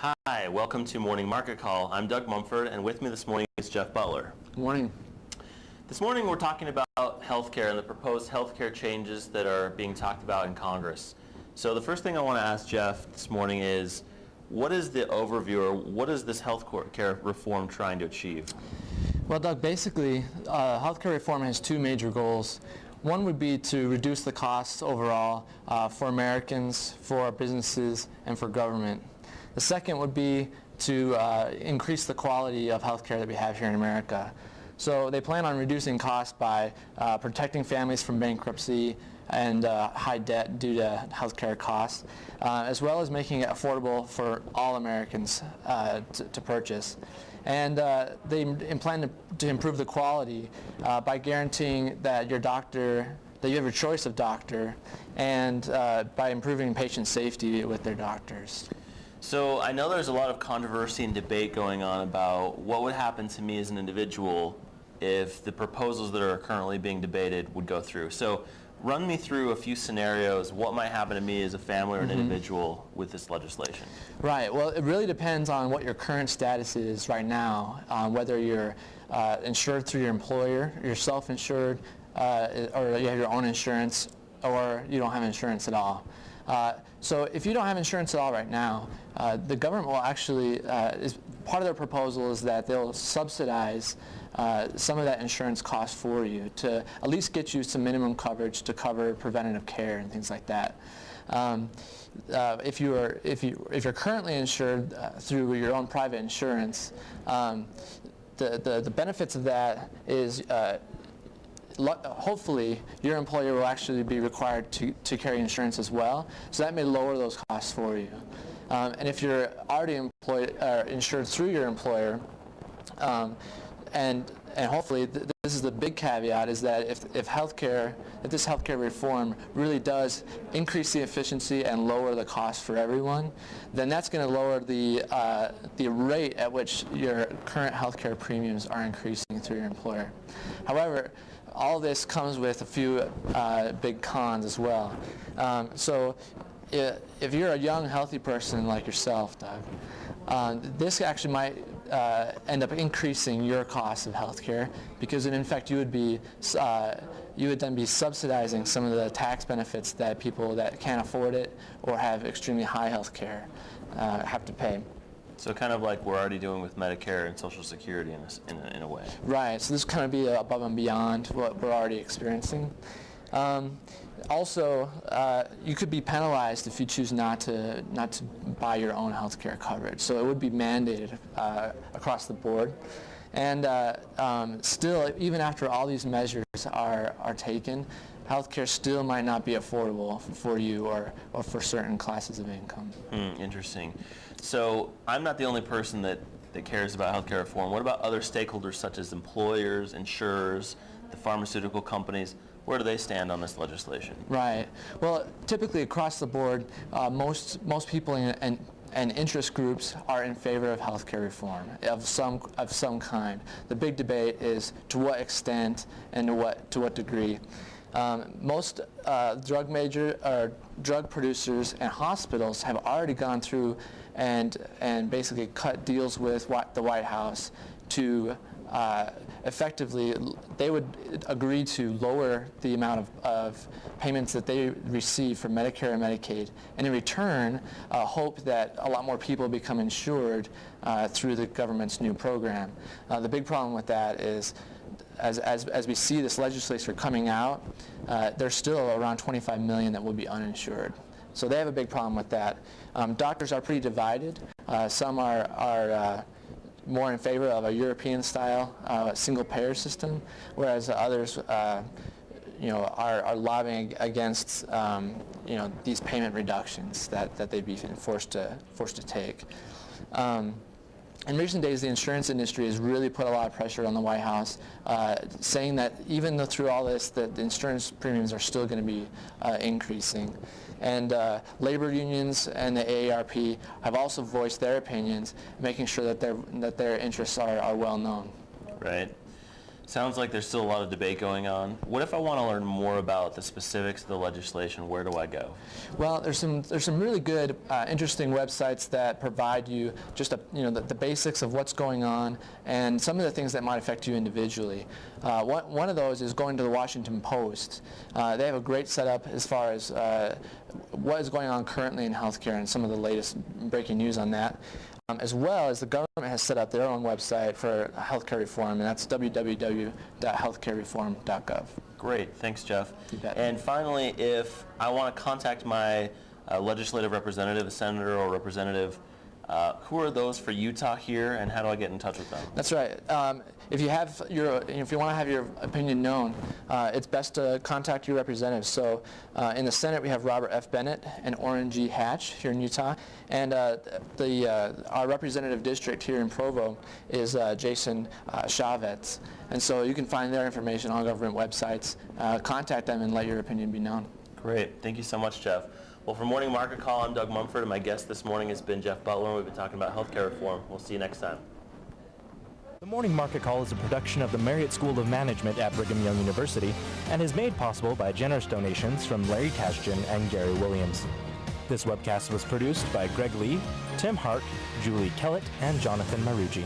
Hi, welcome to Morning Market Call. I'm Doug Mumford, and with me this morning is Jeff Butler. Good morning. This morning we're talking about healthcare and the proposed healthcare changes that are being talked about in Congress. So the first thing I want to ask Jeff this morning is, what is the overview, or what is this healthcare reform trying to achieve? Well, Doug, basically, healthcare reform has two major goals. One would be to reduce the costs overall for Americans, for businesses, and for government. The second would be to increase the quality of healthcare that we have here in America. So they plan on reducing costs by protecting families from bankruptcy and high debt due to healthcare costs, as well as making it affordable for all Americans to purchase. And they plan to improve the quality by guaranteeing that that you have a choice of doctor, and by improving patient safety with their doctors. So I know there's a lot of controversy and debate going on about what would happen to me as an individual if the proposals that are currently being debated would go through. So run me through a few scenarios. What might happen to me as a family or an individual with this legislation? Right. Well, it really depends on what your current status is right now, whether you're insured through your employer, you're self-insured, or you have your own insurance, or you don't have insurance at all. So if you don't have insurance at all right now, the government will actually, part of their proposal is that they'll subsidize some of that insurance cost for you to at least get you some minimum coverage to cover preventative care and things like that. If you're currently insured through your own private insurance, the benefits of that is hopefully your employer will actually be required to carry insurance as well, so that may lower those costs for you. And if you're already insured through your employer, and hopefully this is the big caveat, is that if this healthcare reform really does increase the efficiency and lower the cost for everyone, then that's going to lower the rate at which your current healthcare premiums are increasing through your employer. However, all this comes with a few big cons as well. So if you're a young, healthy person like yourself, Doug, this actually might end up increasing your cost of healthcare, because in fact you would then be subsidizing some of the tax benefits that people that can't afford it or have extremely high healthcare have to pay. So kind of like we're already doing with Medicare and Social Security in a way. Right. So this kind of be above and beyond what we're already experiencing. Also, you could be penalized if you choose not to buy your own health care coverage. So it would be mandated across the board. And still, even after all these measures are taken, healthcare still might not be affordable for you or for certain classes of income. Interesting. So I'm not the only person that cares about healthcare reform. What about other stakeholders such as employers, insurers, the pharmaceutical companies? Where do they stand on this legislation? Right. Well, typically across the board, most people and interest groups are in favor of healthcare reform of some kind. The big debate is to what extent and to what degree. Most drug producers and hospitals have already gone through and basically cut deals with the White House to effectively, they would agree to lower the amount of payments that they receive from Medicare and Medicaid, and in return hope that a lot more people become insured through the government's new program. The big problem with that is, as we see this legislation coming out, there's still around 25 million that will be uninsured. So they have a big problem with that. Doctors are pretty divided. Some are more in favor of a European-style single-payer system, whereas others, are lobbying against, these payment reductions that they'd be forced to take. In recent days, the insurance industry has really put a lot of pressure on the White House, saying that even though through all this, that the insurance premiums are still going to be increasing. And labor unions and the AARP have also voiced their opinions, making sure that their interests are well known. Right. Sounds like there's still a lot of debate going on. What if I want to learn more about the specifics of the legislation? Where do I go? Well, there's some really good, interesting websites that provide you just the basics of what's going on and some of the things that might affect you individually. One of those is going to the Washington Post. They have a great setup as far as what is going on currently in healthcare and some of the latest breaking news on that. As well as the government has set up their own website for healthcare reform, and that's www.healthcarereform.gov. Great, thanks, Jeff. You bet. And finally, if I want to contact my legislative representative, a senator or representative, who are those for Utah here, and how do I get in touch with them? That's right. If you want to have your opinion known, it's best to contact your representative. So in the Senate, we have Robert F. Bennett and Orrin G. Hatch here in Utah, and our representative district here in Provo is Jason Chavez. And so you can find their information on government websites. Contact them and let your opinion be known. Great. Thank you so much, Jeff. Well, for Morning Market Call, I'm Doug Mumford, and my guest this morning has been Jeff Butler, and we've been talking about healthcare reform. We'll see you next time. The Morning Market Call is a production of the Marriott School of Management at Brigham Young University and is made possible by generous donations from Larry Kashjan and Gary Williams. This webcast was produced by Greg Lee, Tim Hart, Julie Kellett, and Jonathan Marucci.